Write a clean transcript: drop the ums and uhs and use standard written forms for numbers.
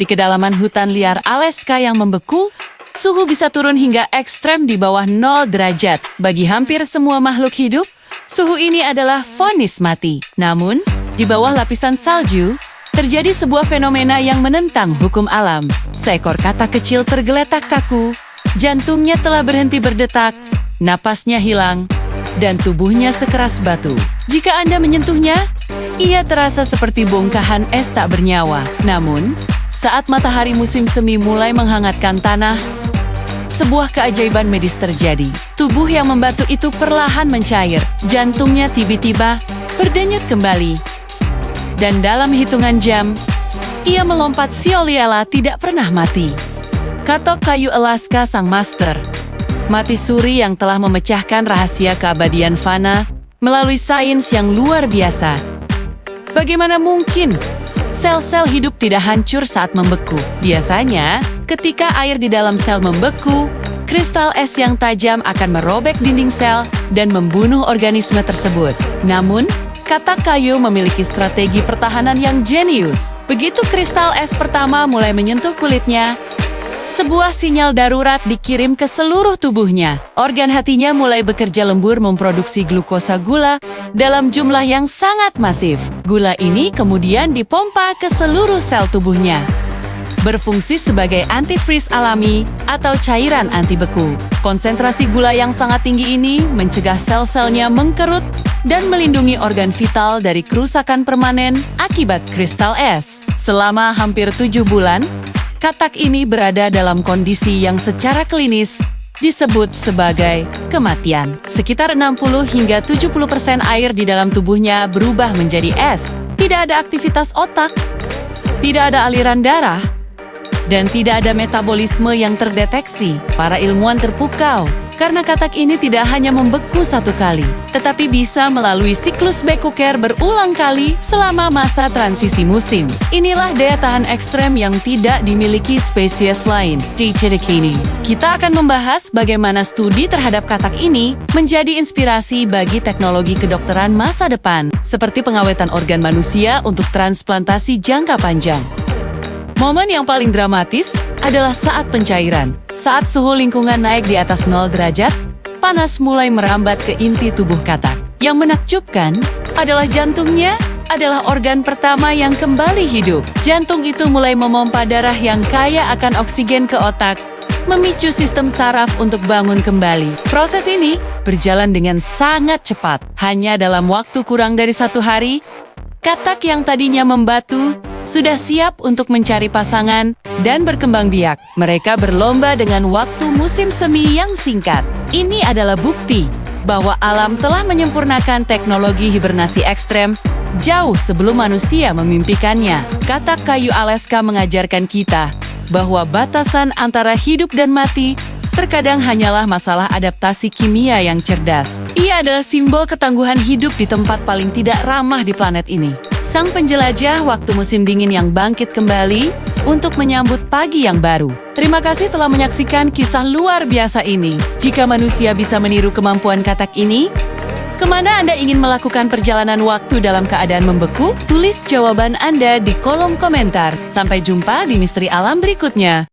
Di kedalaman hutan liar Alaska yang membeku, suhu bisa turun hingga ekstrem di bawah 0 derajat. Bagi hampir semua makhluk hidup, suhu ini adalah vonis mati. Namun, di bawah lapisan salju, terjadi sebuah fenomena yang menentang hukum alam. Seekor katak kecil tergeletak kaku, jantungnya telah berhenti berdetak, napasnya hilang, dan tubuhnya sekeras batu. Jika Anda menyentuhnya, ia terasa seperti bongkahan es tak bernyawa. Namun, saat matahari musim semi mulai menghangatkan tanah, sebuah keajaiban medis terjadi. Tubuh yang membatu itu perlahan mencair, jantungnya tiba-tiba berdenyut kembali. Dan dalam hitungan jam, ia melompat Sioliela tidak pernah mati. Katak kayu Alaska sang master, mati suri yang telah memecahkan rahasia keabadian fana melalui sains yang luar biasa. Bagaimana mungkin sel-sel hidup tidak hancur saat membeku? Biasanya, ketika air di dalam sel membeku, kristal es yang tajam akan merobek dinding sel dan membunuh organisme tersebut. Namun, katak kayu memiliki strategi pertahanan yang jenius. Begitu kristal es pertama mulai menyentuh kulitnya, sebuah sinyal darurat dikirim ke seluruh tubuhnya. Organ hatinya mulai bekerja lembur memproduksi glukosa gula dalam jumlah yang sangat masif. Gula ini kemudian dipompa ke seluruh sel tubuhnya, berfungsi sebagai antifreeze alami atau cairan anti beku. Konsentrasi gula yang sangat tinggi ini mencegah sel-selnya mengkerut dan melindungi organ vital dari kerusakan permanen akibat kristal es. Selama hampir 7 bulan, katak ini berada dalam kondisi yang secara klinis disebut sebagai kematian. Sekitar 60 hingga 70% air di dalam tubuhnya berubah menjadi es. Tidak ada aktivitas otak, tidak ada aliran darah, dan tidak ada metabolisme yang terdeteksi. Para ilmuwan terpukau karena katak ini tidak hanya membeku satu kali, tetapi bisa melalui siklus Bekuker berulang kali selama masa transisi musim. Inilah daya tahan ekstrem yang tidak dimiliki spesies lain. Di titik ini, kita akan membahas bagaimana studi terhadap katak ini menjadi inspirasi bagi teknologi kedokteran masa depan, seperti pengawetan organ manusia untuk transplantasi jangka panjang. Momen yang paling dramatis adalah saat pencairan. Saat suhu lingkungan naik di atas 0 derajat, panas mulai merambat ke inti tubuh katak. Yang menakjubkan adalah jantungnya adalah organ pertama yang kembali hidup. Jantung itu mulai memompa darah yang kaya akan oksigen ke otak, memicu sistem saraf untuk bangun kembali. Proses ini berjalan dengan sangat cepat. Hanya dalam waktu kurang dari 1 hari, katak yang tadinya membatu sudah siap untuk mencari pasangan dan berkembang biak. Mereka berlomba dengan waktu musim semi yang singkat. Ini adalah bukti bahwa alam telah menyempurnakan teknologi hibernasi ekstrem jauh sebelum manusia memimpikannya. Katak kayu Alaska mengajarkan kita bahwa batasan antara hidup dan mati terkadang hanyalah masalah adaptasi kimia yang cerdas. Ia adalah simbol ketangguhan hidup di tempat paling tidak ramah di planet ini. Sang penjelajah waktu musim dingin yang bangkit kembali untuk menyambut pagi yang baru. Terima kasih telah menyaksikan kisah luar biasa ini. Jika manusia bisa meniru kemampuan katak ini, kemana Anda ingin melakukan perjalanan waktu dalam keadaan membeku? Tulis jawaban Anda di kolom komentar. Sampai jumpa di Misteri Alam berikutnya.